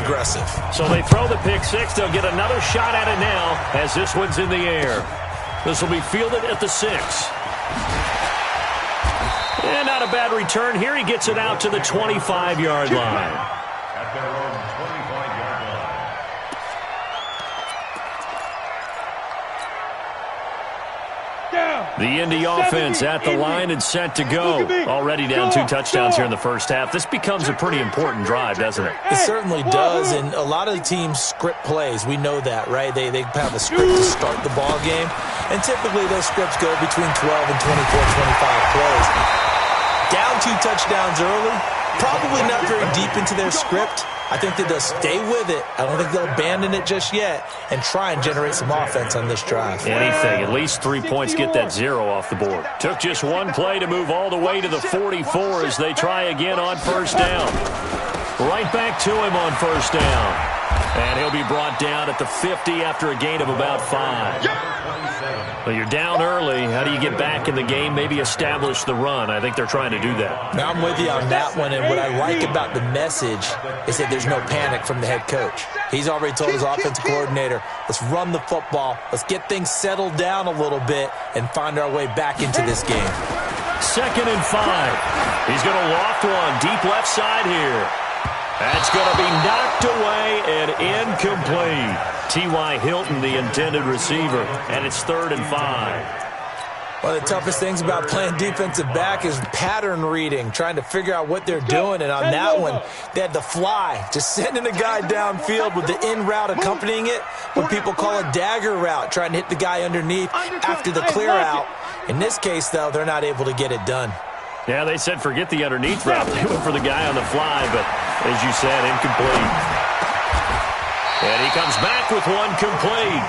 aggressive. So they throw the pick six. They'll get another shot at it now as this one's in the air. This will be fielded at the 6. And not a bad return here. He gets it out to the 25-yard line. At their own 25-yard line. The Indy offense at the line and set to go. Already down 2 touchdowns here in the first half. This becomes a pretty important drive, doesn't it? It certainly does, and a lot of the teams script plays. We know that, right? They have a script to start the ball game, and typically those scripts go between 12 and 24, 25 plays. Down 2 touchdowns early, probably not very deep into their script. I think that they'll stay with it. I don't think they'll abandon it just yet and try and generate some offense on this drive. Anything. At least 3 points, get that 0 off the board. Took just one play to move all the way to the 44 as they try again on first down. Right back to him on first down. And he'll be brought down at the 50 after a gain of about 5. Well, you're down early. How do you get back in the game? Maybe establish the run. I think they're trying to do that. Now, I'm with you on that one, and what I like about the message is that there's no panic from the head coach. He's already told his offensive coordinator, let's run the football, let's get things settled down a little bit and find our way back into this game. 2nd and 5. He's going to loft one deep left side here. That's going to be knocked away and incomplete. T.Y. Hilton, the intended receiver, and it's 3rd and 5. One of the toughest things about playing defensive back is pattern reading, trying to figure out what they're doing. And on that one, they had the fly, just sending a guy downfield with the in route accompanying it, what people call a dagger route, trying to hit the guy underneath after the clear out. In this case, though, they're not able to get it done. Yeah, they said forget the underneath route. They went for the guy on the fly, but as you said, incomplete. And he comes back with one complete.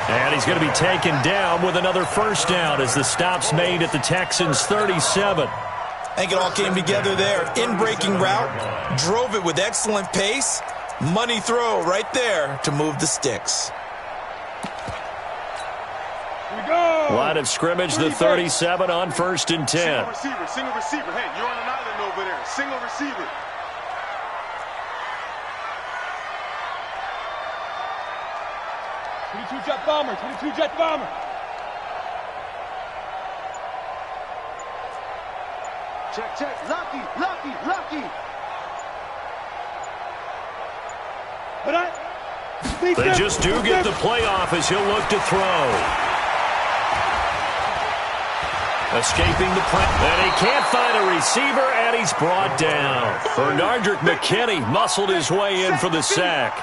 And he's going to be taken down with another first down as the stop's made at the Texans' 37. I think it all came together there. In-breaking route, drove it with excellent pace. Money throw right there to move the sticks. Line of scrimmage, the 37 on 1st and 10. Single receiver. Hey, you're on an island over there. Single receiver. Jet bomber. 22 jet bomber. Check. Lucky. They just do get the playoff as he'll look to throw. Escaping the press, and he can't find a receiver, and he's brought down. Bernardrick McKinney muscled his way in for the sack.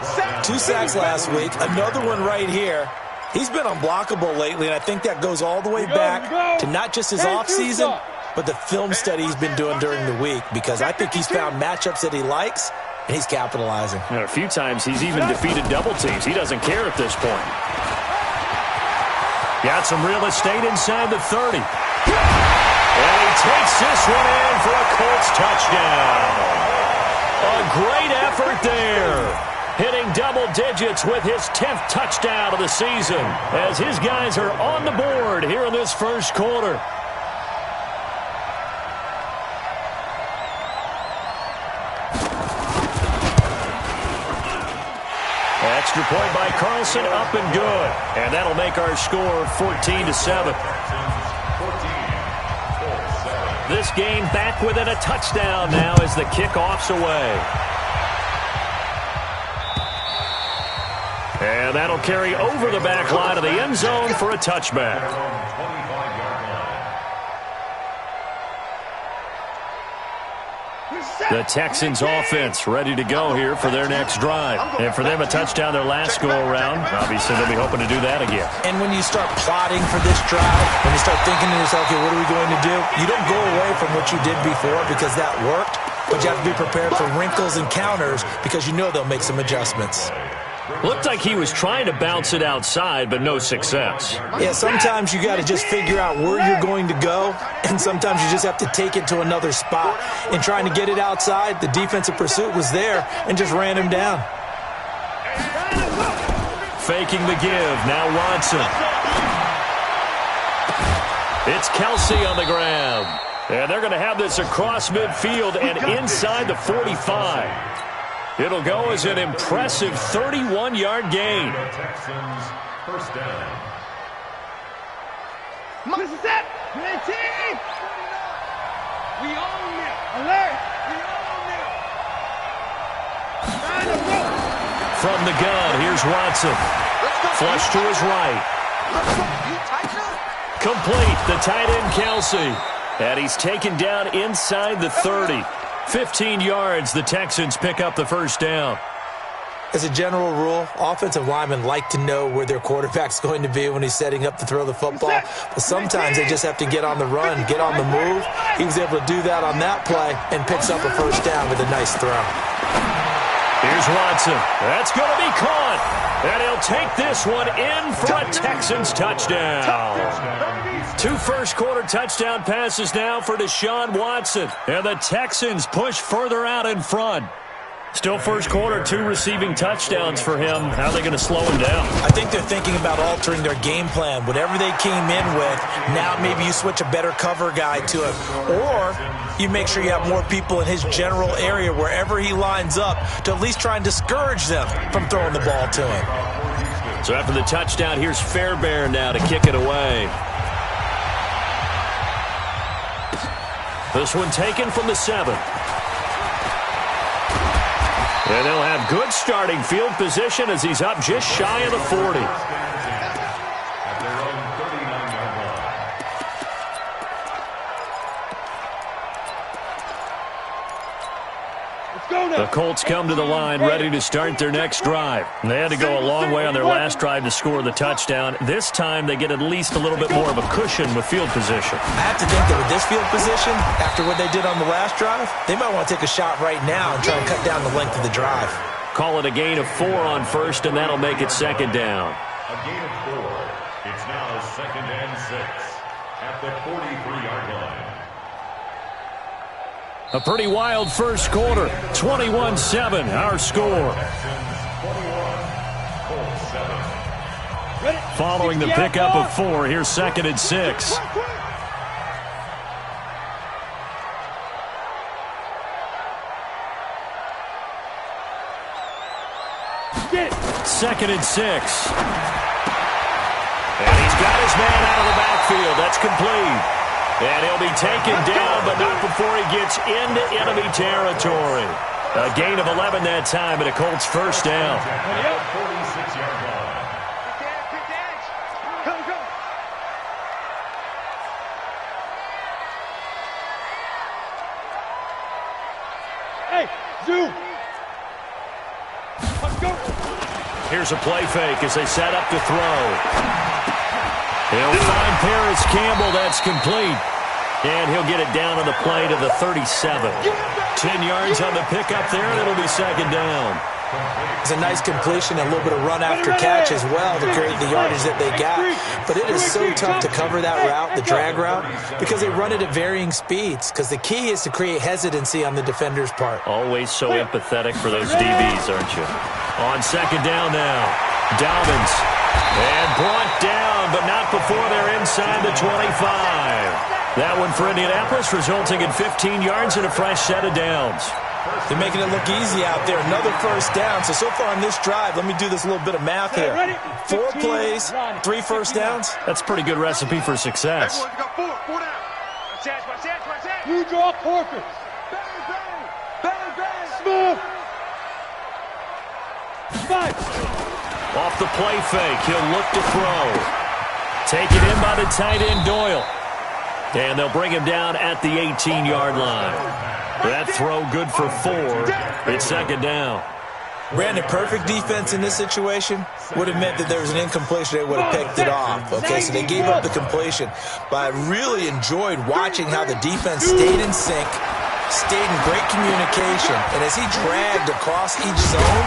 2 sacks last week, another one right here. He's been unblockable lately, and I think that goes all the way back to not just his offseason, but the film study he's been doing during the week, because I think he's found matchups that he likes, and he's capitalizing. And a few times he's even defeated double teams. He doesn't care at this point. Got some real estate inside the 30. And he takes this one in for a Colts touchdown. A great effort there. Hitting double digits with his 10th touchdown of the season as his guys are on the board here in this first quarter. Extra point by Carlson, up and good. And that'll make our score 14-7. This game back within a touchdown now as the kickoff's away. And that'll carry over the back line of the end zone for a touchback. The Texans offense ready to go here for their next drive. And for them, a touchdown their last go-around. Obviously, they'll be hoping to do that again. And when you start plotting for this drive, when you start thinking to yourself, okay, what are we going to do? You don't go away from what you did before because that worked, but you have to be prepared for wrinkles and counters because you know they'll make some adjustments. Looked like he was trying to bounce it outside, but no success. Yeah, sometimes you got to just figure out where you're going to go, and sometimes you just have to take it to another spot. In trying to get it outside, the defensive pursuit was there and just ran him down. Faking the give, now Watson. It's Kelsey on the grab. And they're going to have this across midfield and inside the 45. It'll go as an impressive 31-yard gain. Texans first down. This is it. We own it. Alert. We own it. From the gun, here's Watson. Flush to his right. Complete, the tight end, Kelsey. And he's taken down inside the 30. 15 yards, the Texans pick up the first down. As a general rule, offensive linemen like to know where their quarterback's going to be when he's setting up to throw the football. But sometimes they just have to get on the run, get on the move. He was able to do that on that play and picks up a first down with a nice throw. Here's Watson. That's going to be caught. And he'll take this one in for a Texans touchdown. 2 first-quarter touchdown passes now for Deshaun Watson. And the Texans push further out in front. Still first quarter, 2 receiving touchdowns for him. How are they going to slow him down? I think they're thinking about altering their game plan. Whatever they came in with, now maybe you switch a better cover guy to it. Or you make sure you have more people in his general area wherever he lines up to at least try and discourage them from throwing the ball to him. So after the touchdown, here's Fairbairn now to kick it away. This one taken from the 7. And they'll have good starting field position as he's up just shy of the 40. At their own 39-yard line. The Colts come to the line ready to start their next drive. They had to go a long way on their last drive to score the touchdown. This time they get at least a little bit more of a cushion with field position. I have to think that with this field position, after what they did on the last drive, they might want to take a shot right now and try and cut down the length of the drive. Call it a gain of 4 on first, and that'll make it second down. A gain of 4. It's now 2nd and 6 at the 43-yard line. A pretty wild first quarter. 21-7, our score. Following the pickup of 4, here's 2nd and 6. Second and 6. And he's got his man out of the backfield. That's complete. And he'll be taken down, but not before he gets into enemy territory. A gain of 11 that time, and a Colts first down. 46-yard line. Go. Hey, Zoo. Let's go. Here's a play fake as they set up to throw. He'll find Paris Campbell. That's complete. And he'll get it down on the play to the 37. 10 yards on the pickup there, and it'll be second down. It's a nice completion and a little bit of run after catch as well to create the yardage that they got. But it is so tough to cover that route, the drag route, because they run it at varying speeds. Because the key is to create hesitancy on the defender's part. Always so empathetic for those DBs, aren't you? On second down now, Dobbins. And brought down, but not before they're inside the 25. That one for Indianapolis, resulting in 15 yards and a fresh set of downs. They're making it look easy out there. Another first down. So far on this drive, let me do this little bit of math here. 4 plays, 3 first downs. That's a pretty good recipe for success. Everyone got 4 down. You draw Corker. Bang. Smooth. 5. Off the play fake, he'll look to throw. Taken in by the tight end, Doyle. And they'll bring him down at the 18-yard line. That throw good for 4. It's second down. Brandon, perfect defense in this situation would have meant that there was an incompletion. They would have picked it off. Okay, so they gave up the completion. But I really enjoyed watching how the defense stayed in sync, stayed in great communication. And as he dragged across each zone,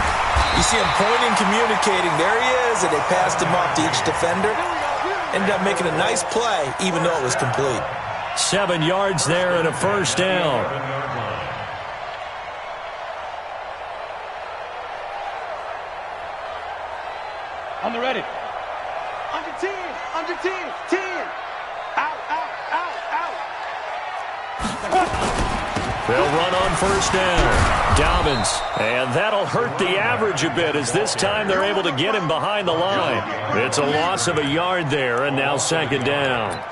you see him pointing, communicating. There he is, and they passed him off to each defender. Ended up making a nice play, even though it was complete. 7 yards there and a first down. On the ready. Under 10. 10. Out. They'll run on first down. Dobbins. And that'll hurt the average a bit as this time they're able to get him behind the line. It's a loss of a yard there, and now second down.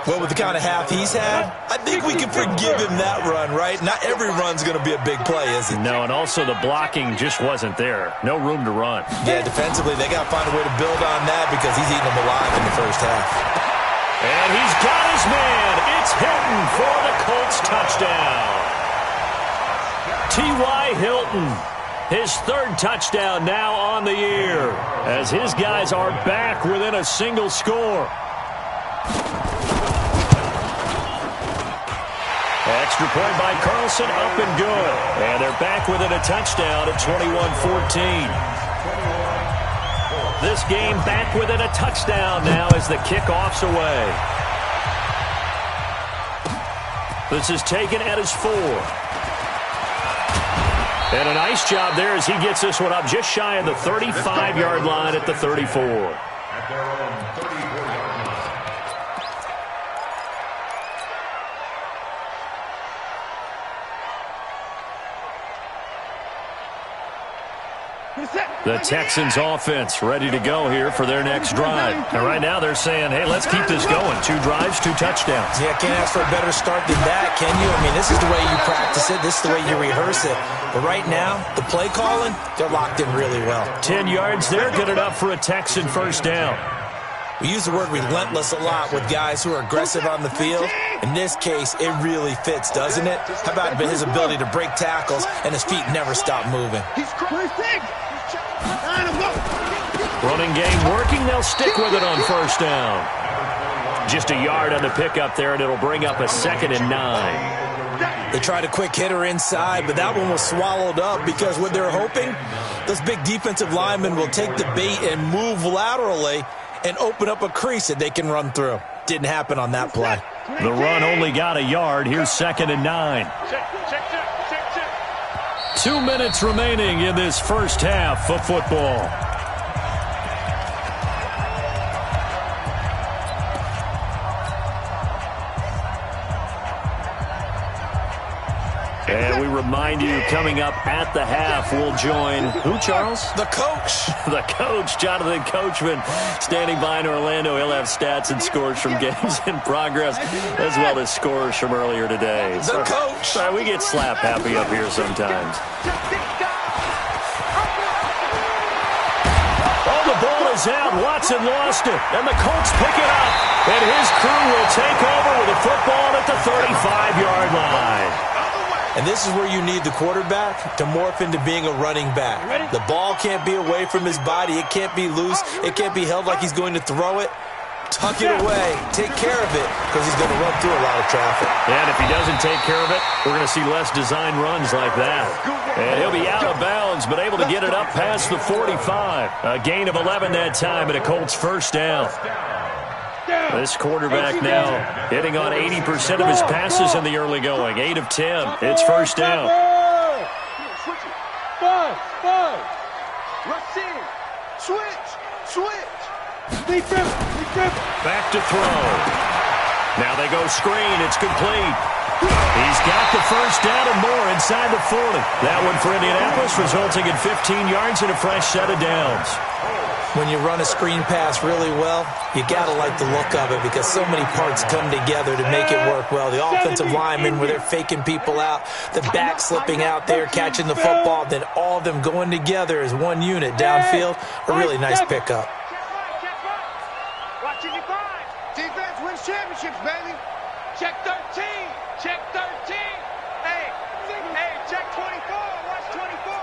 Well, with the kind of half he's had, I think we can forgive him that run, right? Not every run's going to be a big play, is it? No, and also the blocking just wasn't there. No room to run. Yeah, defensively, they got to find a way to build on that because he's eating them alive in the first half. And he's got his man. It's Hilton for the Colts touchdown. T.Y. Hilton, his third touchdown now on the year as his guys are back within a single score. Extra point by Carlson, up and good. And they're back within a touchdown at 21-14. This game back within a touchdown now as the kickoff's away. This is taken at his 4. And a nice job there as he gets this one up just shy of the 35-yard line at the 34. At their own 34-yard line. The Texans offense ready to go here for their next drive. And right now they're saying, hey, let's keep this going. 2 drives, 2 touchdowns. Yeah, can't ask for a better start than that, can you? I mean, this is the way you practice it. This is the way you rehearse it. But right now, the play calling, they're locked in really well. 10 yards there, good enough for a Texan first down. We use the word relentless a lot with guys who are aggressive on the field. In this case, it really fits, doesn't it? How about his ability to break tackles and his feet never stop moving? Running game working. They'll stick with it on first down. Just a yard on the pickup there, and it'll bring up a 2nd and 9. They tried a quick hitter inside, but that one was swallowed up because what they're hoping, those big defensive linemen will take the bait and move laterally and open up a crease that they can run through. Didn't happen on that play. The run only got a yard. Here's 2nd and 9. 2 minutes remaining in this first half of football. And we remind you, coming up at the half, we'll join who, Charles? The coach. The coach, Jonathan Coachman, standing by in Orlando. He'll have stats and scores from games in progress, as well as scores from earlier today. The coach. Sorry, we get slap happy up here sometimes. Oh, the ball is out. Watson lost it, and the Colts pick it up. And his crew will take over with a football at the 35-yard line. And this is where you need the quarterback to morph into being a running back. The ball can't be away from his body. It can't be loose. It can't be held like he's going to throw it. Tuck it away. Take care of it because he's going to run through a lot of traffic. And if he doesn't take care of it, we're going to see less design runs like that. And he'll be out of bounds, but able to get it up past the 45. A gain of 11 that time and a Colts first down. This quarterback now hitting on 80% of his passes in the early going. 8 of 10. It's first down. Back to throw. Now they go screen. It's complete. He's got the first down and more inside the 40. That one for Indianapolis, resulting in 15 yards and a fresh set of downs. When you run a screen pass really well, you got to like the look of it because so many parts come together to make it work well. The offensive linemen, where they're faking people out, the back slipping out there, catching the football, then all of them going together as one unit downfield. A really nice pickup. Defense wins championships, baby. Check 13. Check 13. Hey, check 24. Watch 24.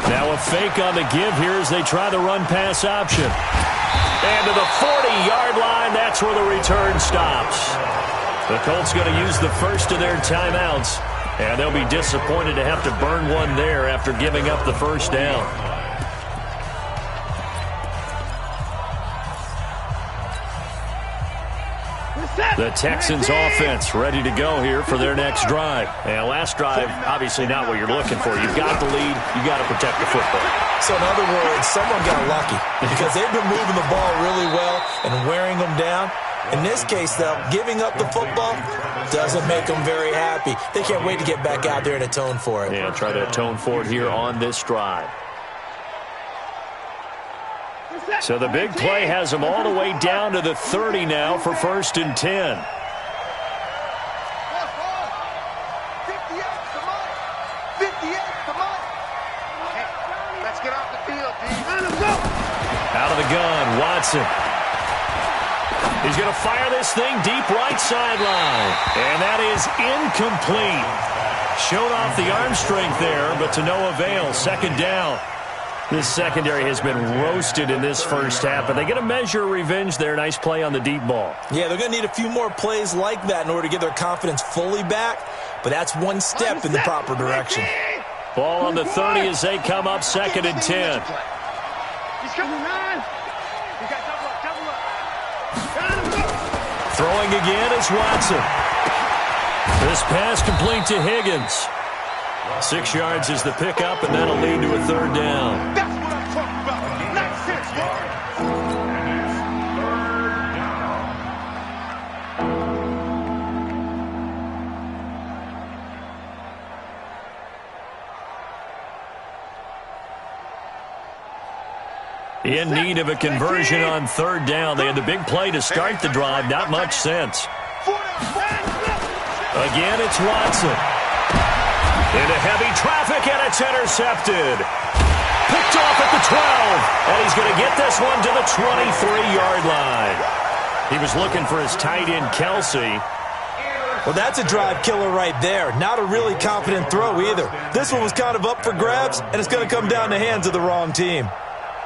Now a fake on the give here as they try the run-pass option. And to the 40-yard line, that's where the return stops. The Colts going to use the first of their timeouts, and they'll be disappointed to have to burn one there after giving up the first down. Reset. The Texans offense ready to go here for their next drive. And last drive, obviously not what you're looking for. You've got the lead. You've got to protect the football. So in other words, someone got lucky because they've been moving the ball really well and wearing them down. In this case, though, giving up the football doesn't make them very happy. They can't wait to get back out there and atone for it. Yeah, try to atone for it here on this drive. So the big play has them all the way down to the 30 now for 1st and 10. Let's get off the field, Out of the gun, Watson. He's going to fire this thing deep right sideline. And that is incomplete. Showed off the arm strength there, but to no avail. 2nd down. This secondary has been roasted in this first half, but they get a measure of revenge there. Nice play on the deep ball. Yeah, they're going to need a few more plays like that in order to get their confidence fully back, but that's one step in the proper direction. Ball on the 30 as they come up 2nd and 10. Throwing again is Watson. This pass complete to Higgins. 6 yards is the pickup, and that'll lead to a 3rd down. That's what I'm talking about. Not 6 yards. In need of a conversion on 3rd down. They had the big play to start the drive. Not much sense. Again, it's Watson. Into heavy traffic, and it's intercepted. Picked off at the 12, and he's going to get this one to the 23-yard line. He was looking for his tight end, Kelsey. Well, that's a drive killer right there. Not a really confident throw either. This one was kind of up for grabs, and it's going to come down the hands of the wrong team.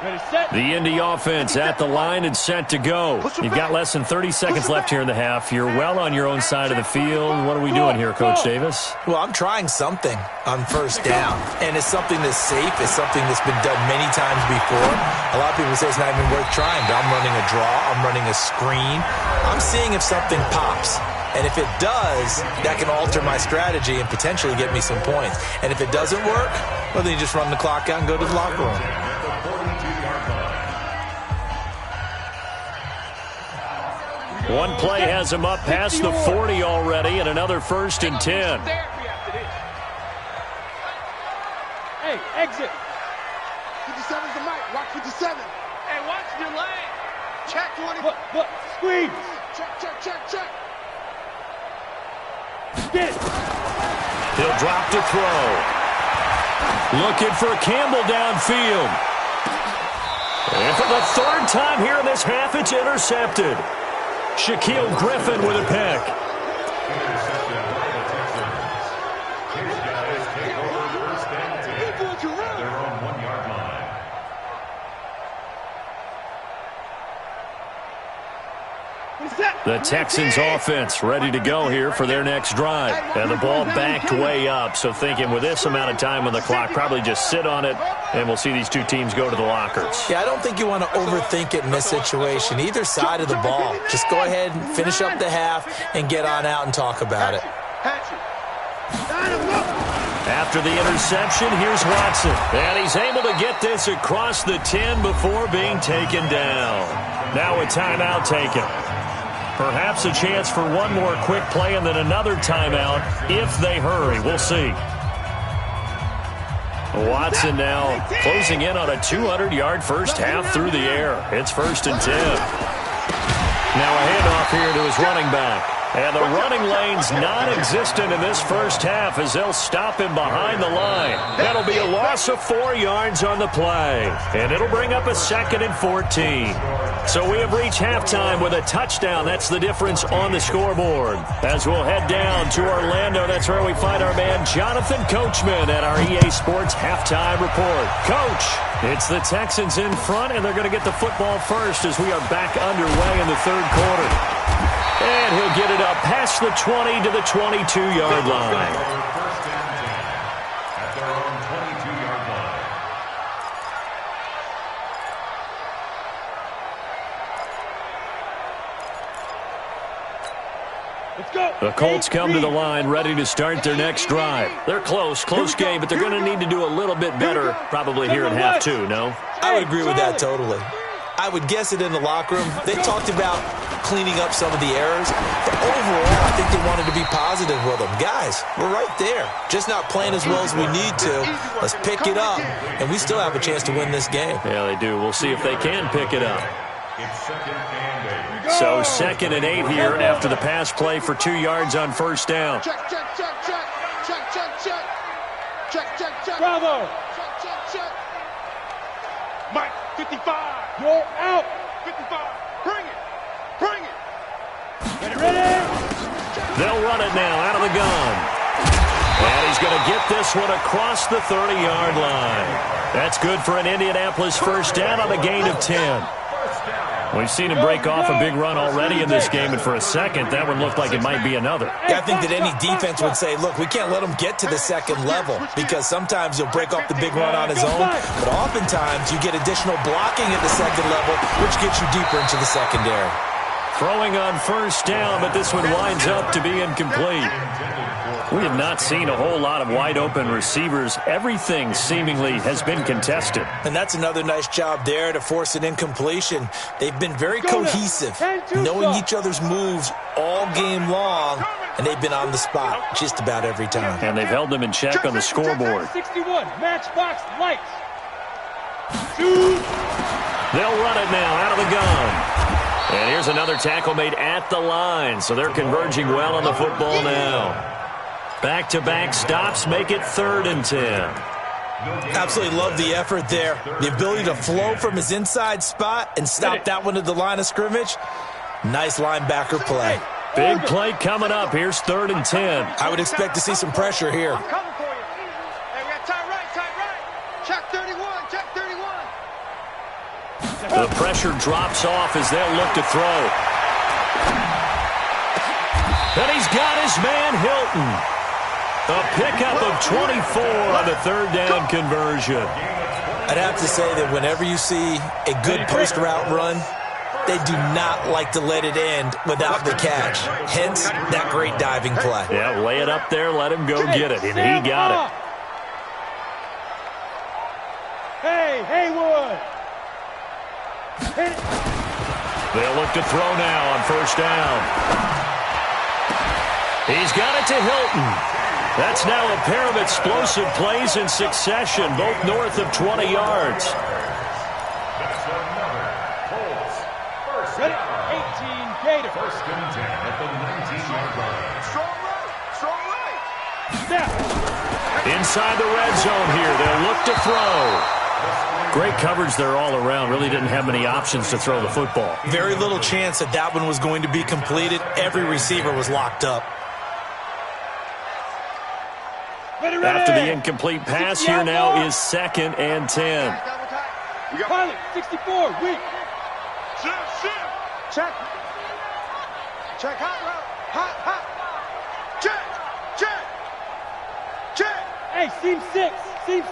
The Indy offense at the line and set to go. You've got less than 30 seconds left here in the half. You're well on your own side of the field. What are we doing here, Coach Davis? Well, I'm trying something on 1st down, and it's something that's safe. It's something that's been done many times before. A lot of people say it's not even worth trying, but I'm running a draw. I'm running a screen. I'm seeing if something pops. And if it does, that can alter my strategy and potentially get me some points. And if it doesn't work, well, then you just run the clock out and go to the locker room. One play has him up past the 40 already, and another 1st and 10. Hey, exit. 57's the mic. Watch 57. Hey, watch your lane. Check 20. Look, squeeze. Check. Get. He'll drop to throw. Looking for Campbell downfield. And for the 3rd time here in this half, it's intercepted. Shaquille Griffin with a pick. Intercepted by the Texans. His guys take over 1st and 10 at their own 1-yard line. The Texans offense ready to go here for their next drive. And the ball backed way up, so thinking with this amount of time on the clock, probably just sit on it, and we'll see these two teams go to the lockers. Yeah, I don't think you want to overthink it in this situation. Either side of the ball. Just go ahead and finish up the half and get on out and talk about it. After the interception, here's Watson. And he's able to get this across the 10 before being taken down. Now a timeout taken. Perhaps a chance for one more quick play and then another timeout if they hurry. We'll see. Watson now closing in on a 200-yard first half through the air. It's 1st and 10. Now a handoff here to his running back. And the running lane's non-existent in this first half as they'll stop him behind the line. That'll be a loss of 4 yards on the play. And it'll bring up a 2nd and 14. So we have reached halftime with a touchdown. That's the difference on the scoreboard. As we'll head down to Orlando, that's where we find our man Jonathan Coachman at our EA Sports Halftime Report. Coach, it's the Texans in front, and they're going to get the football first as we are back underway in the 3rd quarter. And he'll get it up past the 20 to the 22-yard line. First and 10 at their own 22-yard line. The Colts come to the line ready to start their next drive. They're close game, but they're going to need to do a little bit better probably here at half two, no? I would agree with that totally. I would guess it in the locker room. They talked about cleaning up some of the errors, but overall, I think they wanted to be positive with them. Guys, we're right there. Just not playing as well as we need to. Let's pick it up, and we still have a chance to win this game. Yeah, they do. We'll see if they can pick it up. It's 2nd and 8. So 2nd and 8 here after the pass play for 2 yards on first down. Check. Bravo. Check. Mike, 55. You're out. 55. Bring it. Ready? They'll run it now out of the gun. And he's going to get this one across the 30-yard line. That's good for an Indianapolis first down on a gain of 10. We've seen him break off a big run already in this game, and for a second, that one looked like it might be another. Yeah, I think that any defense would say, look, we can't let him get to the second level because sometimes he'll break off the big run on his own, but oftentimes you get additional blocking at the second level, which gets you deeper into the secondary. Throwing on first down, but this one winds up to be incomplete. We have not seen a whole lot of wide-open receivers. Everything seemingly has been contested. And that's another nice job there to force an incompletion. They've been very cohesive, knowing each other's moves all game long, and they've been on the spot just about every time. And they've held them in check on the scoreboard. 61, matchbox lights. They'll run it now out of the gun. And here's another tackle made at the line, so they're converging well on the football now. Back-to-back stops make it 3rd and 10. Absolutely love the effort there. The ability to flow from his inside spot and stop that one at the line of scrimmage. Nice linebacker play. Big play coming up. Here's 3rd and 10. I would expect to see some pressure here. I'm coming for you. Hey, we got tight right. Check 31. The pressure drops off as they'll look to throw. And he's got his man Hilton. A pickup of 24 on the 3rd down conversion. I'd have to say that whenever you see a good post route run, they do not like to let it end without the catch. Hence, that great diving play. Yeah, lay it up there, let him go get it, and he got it. Hey, Haywood. They'll look to throw now on first down. He's got it to Hilton. That's now a pair of explosive plays in succession, both north of 20 yards. That's another Colts first down. 18 Gators. 1st and 10 at the 19-yard line. Strong right. Step. Inside the red zone here, they'll look to throw. Great coverage there all around. Really didn't have many options to throw the football. Very little chance that that one was going to be completed. Every receiver was locked up. After the incomplete pass, here now is 2nd and 10. Pilot, 64, weak. Shift. Check. Hot route. Check. Hey, seam 6. Deep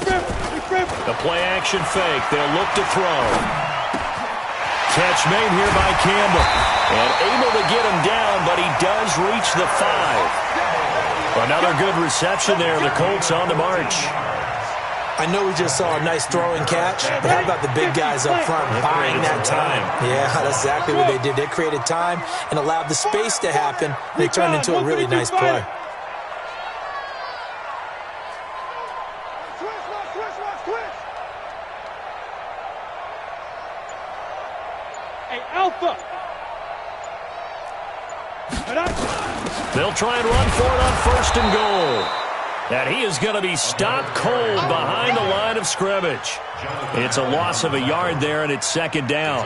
rim. The play action fake. They'll look to throw. Catch made here by Campbell. And able to get him down, but he does reach the 5. Another good reception there. The Colts on the march. I know we just saw a nice throwing catch, but how about the big guys up front buying that time? Yeah, that's exactly what they did. They created time and allowed the space to happen, and it turned into a really nice play. Hey, Alpha. They'll try and run for it on 1st and goal. And he is going to be stopped cold behind the line of scrimmage. It's a loss of a yard there, and it's 2nd down.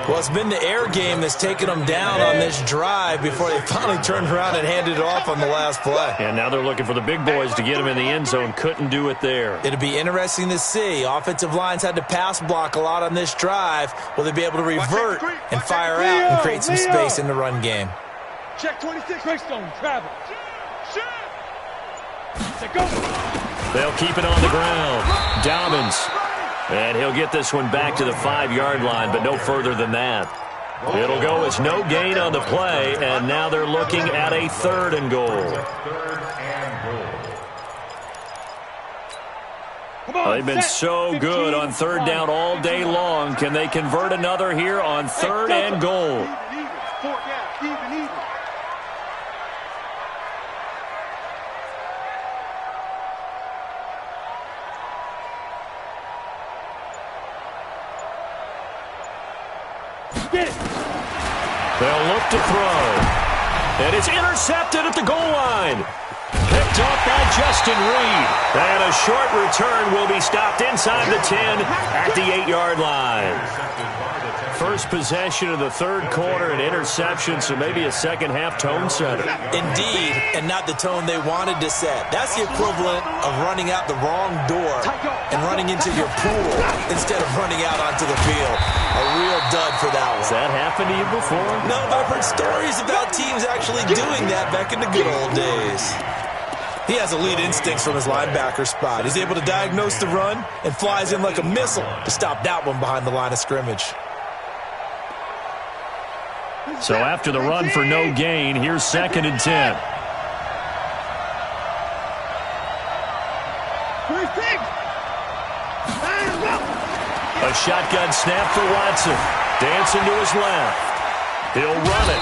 Well, it's been the air game that's taken them down on this drive before they finally turned around and handed it off on the last play. And now they're looking for the big boys to get him in the end zone. Couldn't do it there. It'll be interesting to see. Offensive lines had to pass block a lot on this drive. Will they be able to revert and fire out and create some space in the run game? Check 26. Greystone travel. They'll keep it on the ground. Dobbins And he'll get this one back to the 5-yard line, but no further than that. It'll go as no gain on the play, and now they're looking at a 3rd and goal. They've been so good on 3rd down all day long. Can they convert another here on 3rd and goal? They'll look to throw. And it's intercepted at the goal line. Picked off by Justin Reed. And a short return will be stopped inside the 10 at the 8-yard line. First possession of the 3rd quarter, an interception, so maybe a second-half tone setter. Indeed, and not the tone they wanted to set. That's the equivalent of running out the wrong door and running into your pool instead of running out onto the field. A real dud for that one. Has that happened to you before? No, but I've heard stories about teams actually doing that back in the good old days. He has elite instincts from his linebacker spot. He's able to diagnose the run and flies in like a missile to stop that one behind the line of scrimmage. So after the run for no gain, here's 2nd and 10. A shotgun snap for Watson. Dancing to his left. He'll run it.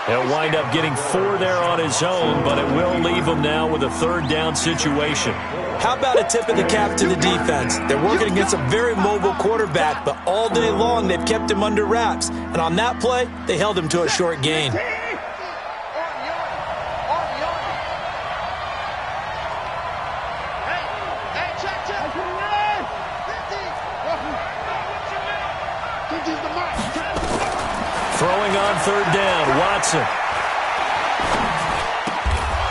He'll wind up getting 4 there on his own, but it will leave him now with a 3rd down situation. How about a tip of the cap to the defense? They're working against a very mobile quarterback, but all day long they've kept him under wraps. And on that play, they held him to a short gain. Throwing on 3rd down, Watson.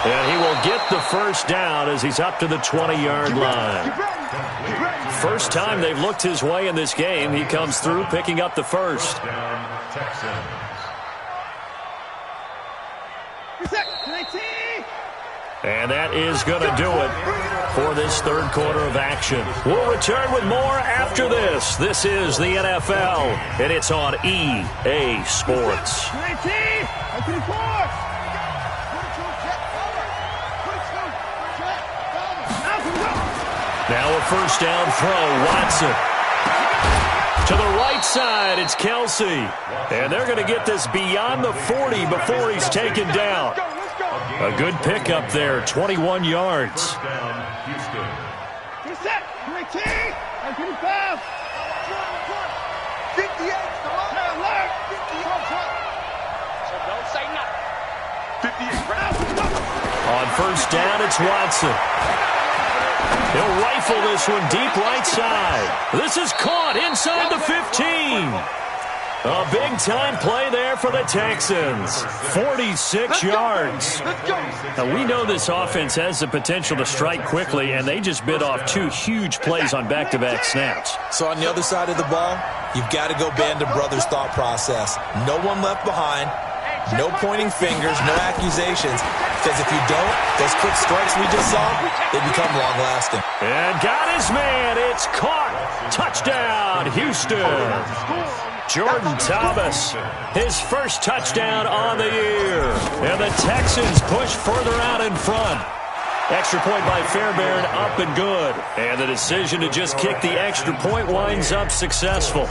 And he will get the 1st down as he's up to the 20-yard line. First time they've looked his way in this game. He comes through picking up the 1st. And that is going to do it for this 3rd quarter of action. We'll return with more after this. This is the NFL, and it's on EA Sports. Now a 1st down throw, Watson. To the right side, it's Kelsey. And they're going to get this beyond the 40 before he's taken down. A good pickup there, 21 yards. On 1st down, it's Watson. He'll rifle this one deep right side. This is caught inside the 15. A big-time play there for the Texans. 46 yards. Now, we know this offense has the potential to strike quickly, and they just bit off 2 huge plays on back-to-back snaps. So on the other side of the ball, you've got to go Band of Brothers thought process. No one left behind. No pointing fingers, no accusations. Because if you don't, those quick strikes we just saw, they become long-lasting. And got his man. It's caught. Touchdown, Houston. Jordan Thomas, his 1st touchdown on the year. And the Texans push further out in front. Extra point by Fairbairn, up and good. And the decision to just kick the extra point winds up successful.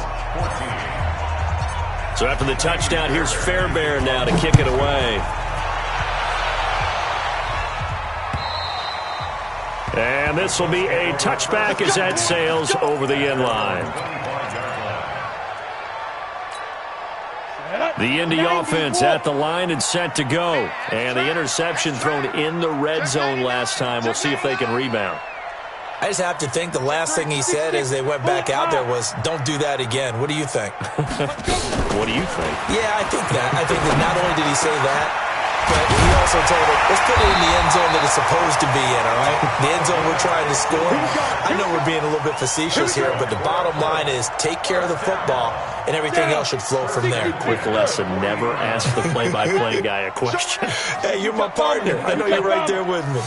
So after the touchdown, here's Fairbairn now to kick it away. And this will be a touchback as that sails over the end line. The Indy offense at the line and set to go. And the interception thrown in the red zone last time. We'll see if they can rebound. I just have to think the last thing he said as they went back out there was, don't do that again. What do you think? What do you think? Yeah, I think that. I think that not only did he say that, but he also told him, let's put it in the end zone that it's supposed to be in, all right? The end zone we're trying to score. I know we're being a little bit facetious here, but the bottom line is take care of the football, and everything else should flow from there. Quick lesson, never ask the play-by-play guy a question. Hey, you're my partner. I know you're right there with me.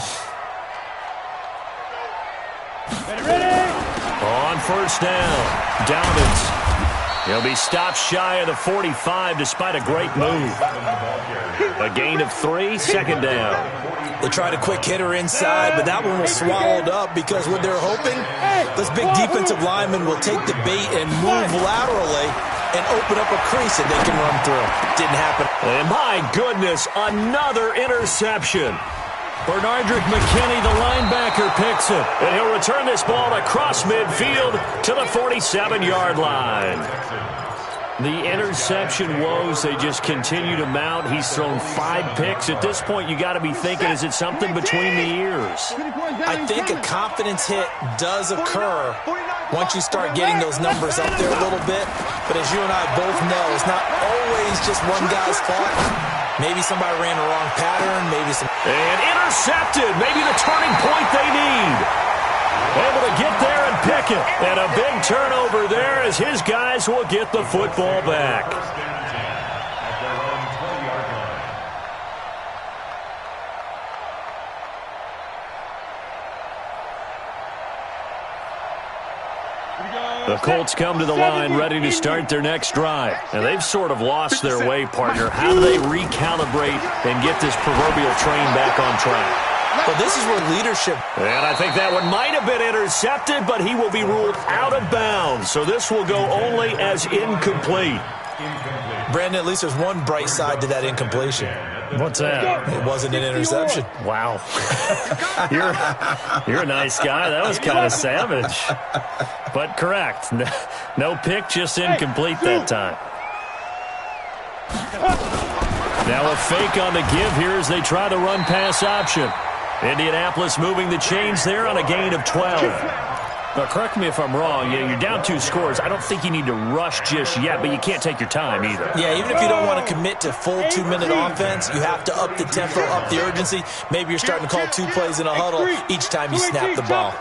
On on first down. Dobbins. He'll be stopped shy of the 45 despite a great move. A gain of 3, second down. They tried a quick hitter inside, but that one was swallowed up because what they're hoping, this big defensive lineman will take the bait and move laterally and open up a crease that they can run through. Didn't happen. And my goodness, another interception. Bernardrick McKinney, the linebacker, picks it. And he'll return this ball across midfield to the 47-yard line. The interception woes, they just continue to mount. He's thrown 5 picks. At this point, you got to be thinking, is it something between the ears? I think a confidence hit does occur once you start getting those numbers up there a little bit. But as you and I both know, it's not always just one guy's fault. Maybe somebody ran the wrong pattern. And intercepted. Maybe the turning point they need. Able to get there and pick it. And a big turnover there as his guys will get the football back. The Colts come to the line ready to start their next drive. And they've sort of lost their way, partner. How do they recalibrate and get this proverbial train back on track? Well, this is where leadership. And I think that one might have been intercepted, but he will be ruled out of bounds. So this will go only as incomplete. Brandon, at least there's one bright side to that incompletion. What's that? It wasn't an interception. Wow. You're a nice guy. That was kind of savage. But correct. No pick, just incomplete that time. Now a fake on the give here as they try the run-pass option. Indianapolis moving the chains there on a gain of 12. Now, correct me if I'm wrong. You're down 2 scores. I don't think you need to rush just yet, but you can't take your time either. Yeah, even if you don't want to commit to full 2-minute offense, you have to up the tempo, up the urgency. Maybe you're starting to call 2 plays in a huddle each time you snap the ball.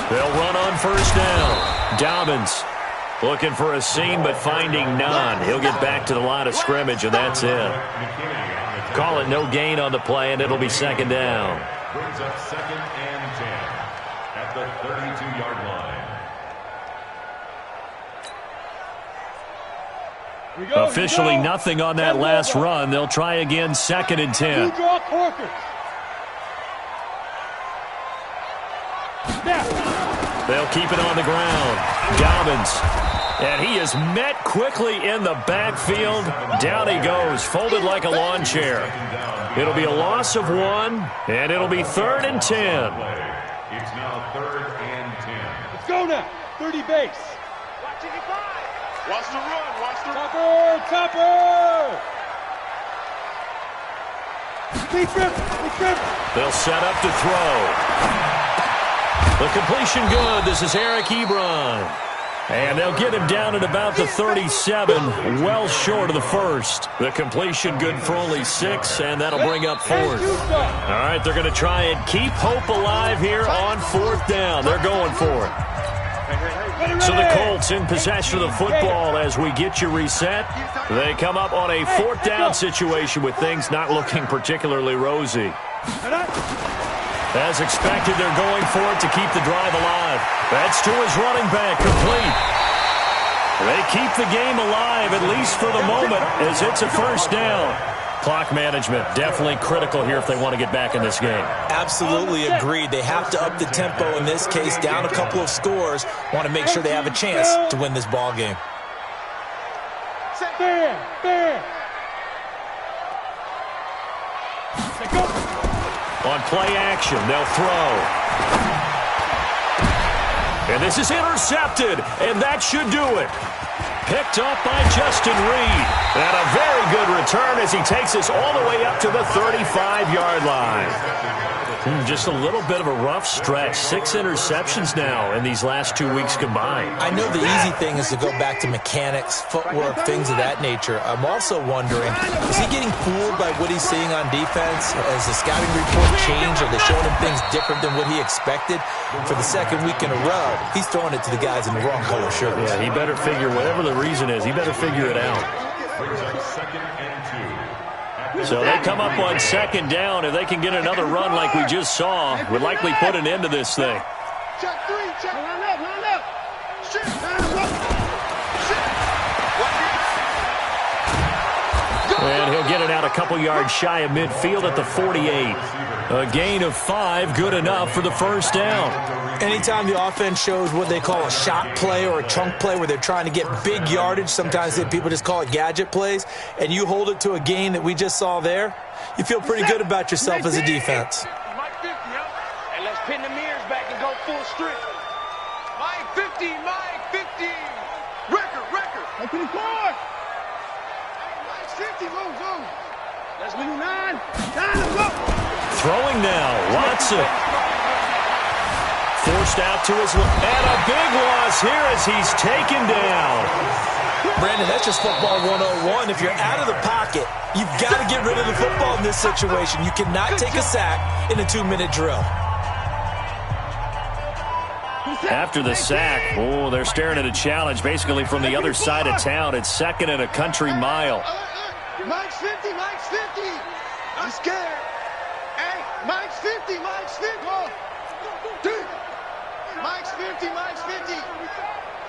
They'll run on first down. Dobbins looking for a seam, but finding none. He'll get back to the line of scrimmage, and that's it. Call it no gain on the play, and it'll be second down. Brings up 2nd and 10 at the 32-yard line. Officially nothing on that last run. They'll try again, 2nd and 10. They'll keep it on the ground. Dobbins. And he is met quickly in the backfield. Down he goes, folded like a lawn chair. It'll be a loss of 1, and it'll be 3rd and 10. It's now 3rd and 10. Let's go now. 30 base. Watch the run. Watch the run. Topper. Big trip. They'll set up to throw. The completion good. This is Eric Ebron. And they'll get him down at about the 37, well short of the first. The completion good for only 6, and that'll bring up 4th. All right, they're going to try and keep hope alive here on 4th down. They're going for it. So the Colts in possession of the football as we get you reset. They come up on a 4th down situation with things not looking particularly rosy. As expected, they're going for it to keep the drive alive. That's to his running back, complete. They keep the game alive, at least for the moment, as it's a first down. Clock management, definitely critical here if they want to get back in this game. Absolutely agreed. They have to up the tempo in this case, down a couple of scores. Want to make sure they have a chance to win this ball game. Fair. On play action, they'll throw. And this is intercepted, and that should do it. Picked up by Justin Reed. And a very good return as he takes us all the way up to the 35-yard line. Just a little bit of a rough stretch. 6 interceptions now in these last 2 weeks combined. I know the easy thing is to go back to mechanics, footwork, things of that nature. I'm also wondering, is he getting fooled by what he's seeing on defense? Has the scouting report changed? Are they showing him things different than what he expected? For the 2nd week in a row, he's throwing it to the guys in the wrong color shirts. Yeah, he better figure, whatever the reason is, he better figure it out. Brings up 2nd and 2 at So they come up on second down. If they can get another run like we just saw, would likely put an end to this thing. Check 3, check. Line up. Shit, And he'll get it out a couple yards shy of midfield at the 48. A gain of 5, good enough for the first down. Anytime the offense shows what they call a shot play or a chunk play where they're trying to get big yardage, sometimes people just call it gadget plays, and you hold it to a gain that we just saw there, you feel pretty good about yourself as a defense. Mike 50, huh? And let's pin the mirrors back and go full strength. Mike 50, Mike 50. Record. Mike 54. Mike 50, move. Let's move 9. 9, let's go. Throwing now, Watson. Forced out to his left. And a big loss here as he's taken down. Brandon, that's just football 101. If you're out of the pocket, you've got to get rid of the football in this situation. You cannot take a sack in a 2-minute drill. After the sack, they're staring at a challenge basically from the other side of town. It's second and a country mile. Mike's 50. I'm scared. Hey, Mike's 50. Mike's 50.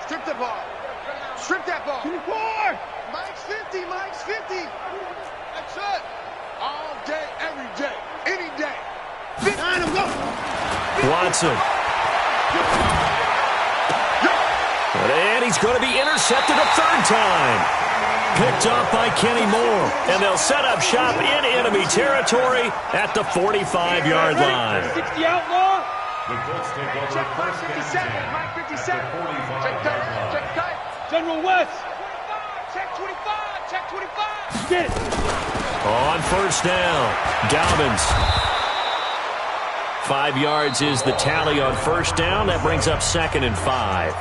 Strip the ball. Strip that ball. 24. Mike's 50. That's it. All day, every day, any day. 9, go. Watson. And he's going to be intercepted a third time. Picked off by Kenny Moore. And they'll set up shop in enemy territory at the 45-yard line. 60 outlaw. The Colts take over Check first Mike and 57. 10 Mike 57. at the 45 Check yard line. tight. General West. Check 25. Check 25. Get it. On first down, Dobbins. 5 yards is the tally on first down. That brings up 2nd and 5.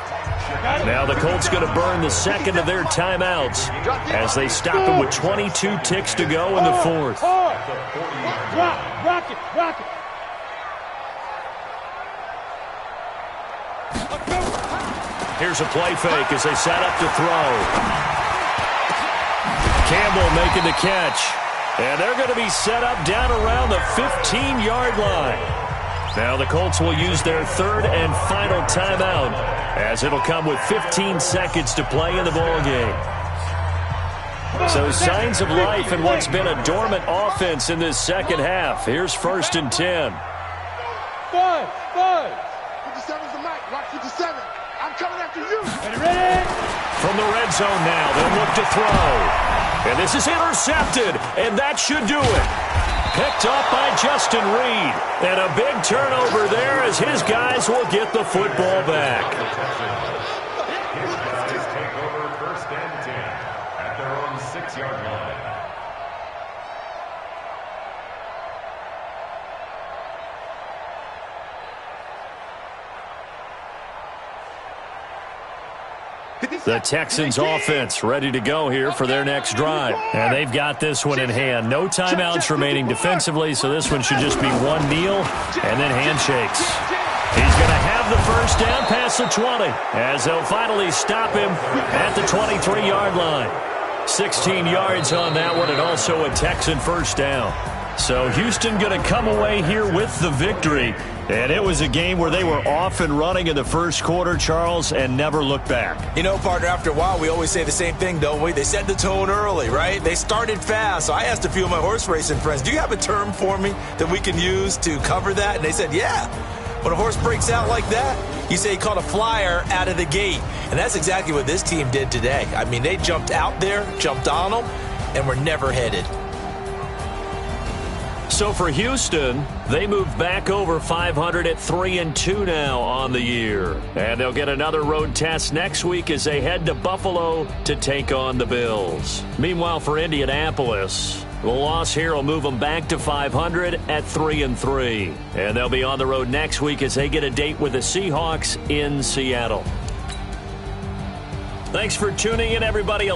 Now the Colts going to burn the second of their timeouts as they stop him with 22 ticks to go in the fourth. Rock it. Here's a play fake as they set up to throw. Campbell making the catch. And they're going to be set up down around the 15-yard line. Now the Colts will use their third and final timeout as it'll come with 15 seconds to play in the ballgame. So signs of life in what's been a dormant offense in this second half. Here's 1st and 10. 5. 57's the mic. Rock 57. I'm coming after you. Ready? From the red zone now, they'll look to throw. And this is intercepted, and that should do it. Picked up by Justin Reed. And a big turnover there as his guys will get the football back. His guys take over first and 10 at their own 6-yard line. The Texans offense ready to go here for their next drive. And they've got this one in hand. No timeouts remaining defensively, so this one should just be one kneel and then handshakes. He's going to have the first down past the 20 as they'll finally stop him at the 23-yard line. 16 yards on that one and also a Texan first down. So Houston going to come away here with the victory. And it was a game where they were off and running in the first quarter, Charles, and never looked back. You know, partner, after a while, we always say the same thing, don't we? They set the tone early, right? They started fast. So I asked a few of my horse racing friends, do you have a term for me that we can use to cover that? And they said, yeah. When a horse breaks out like that, you say he caught a flyer out of the gate. And that's exactly what this team did today. I mean, they jumped out there, jumped on them, and were never headed. So for Houston, they move back over 500 at 3-2 now on the year. And they'll get another road test next week as they head to Buffalo to take on the Bills. Meanwhile, for Indianapolis, the loss here will move them back to 500 at 3-3. And they'll be on the road next week as they get a date with the Seahawks in Seattle. Thanks for tuning in, everybody.